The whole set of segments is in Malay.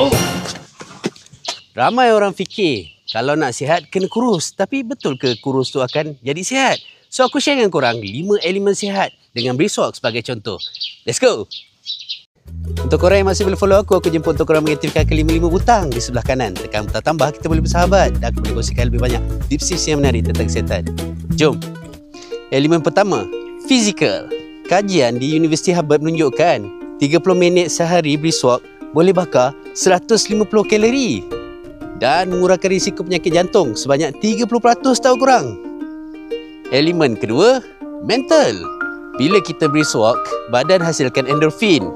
Oh. Ramai orang fikir kalau nak sihat kena kurus. Tapi betul ke kurus tu akan jadi sihat? So aku share dengan korang 5 elemen sihat dengan Brisk Walk sebagai contoh. Let's go! Untuk korang yang masih belum follow aku jemput untuk korang mengaktifkan ke 5 butang di sebelah kanan. Tekan butang tambah, kita boleh bersahabat dan aku boleh kongsikan lebih banyak tips-tips yang menarik tentang kesihatan. Jom! Elemen pertama, fizikal. Kajian di Universiti Harvard menunjukkan 30 minit sehari Brisk Walk boleh bakar 150 kalori dan mengurangkan risiko penyakit jantung sebanyak 30% tahu korang. Elemen kedua, mental. Bila kita Brisk Walk, badan hasilkan endorfin.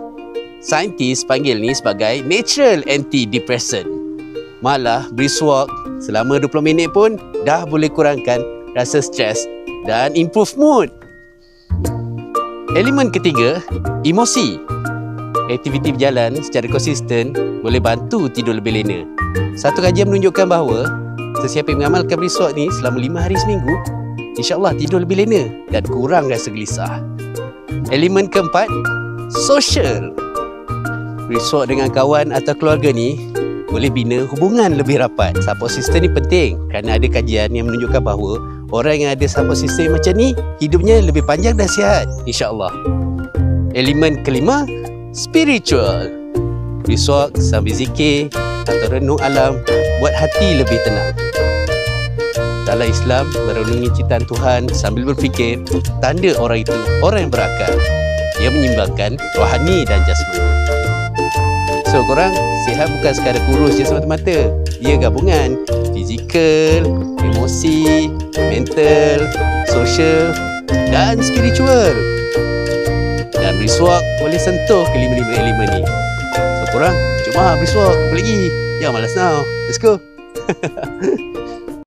Saintis panggil ni sebagai natural antidepressant. Malah Brisk Walk selama 20 minit pun dah boleh kurangkan rasa stres dan improve mood. Elemen ketiga, emosi. Aktiviti berjalan secara konsisten boleh bantu tidur lebih lena. Satu kajian menunjukkan bahawa sesiapa yang mengamalkan Brisk Walk ni selama 5 hari seminggu, insya-Allah tidur lebih lena dan kurang rasa gelisah. Elemen keempat, social. Brisk Walk dengan kawan atau keluarga ni boleh bina hubungan lebih rapat. Support system ni penting kerana ada kajian yang menunjukkan bahawa orang yang ada support system macam ni hidupnya lebih panjang dan sihat, insya-Allah. Elemen kelima, spiritual. Brisk Walk sambil zikir atau renung alam buat hati lebih tenang. Dalam Islam, merenungi ciptaan Tuhan sambil berfikir tanda orang itu orang yang berakal. Ia menyeimbangkan rohani dan jasmani. So korang, sihat bukan sekadar kurus je semata-mata. Ia gabungan fizikal, emosi, mental, social dan spiritual. Dan Brisk Walk boleh sentuh ke-5 elemen ni. So korang, jom Brisk Walk, apa lagi? Jangan malas now. Let's go.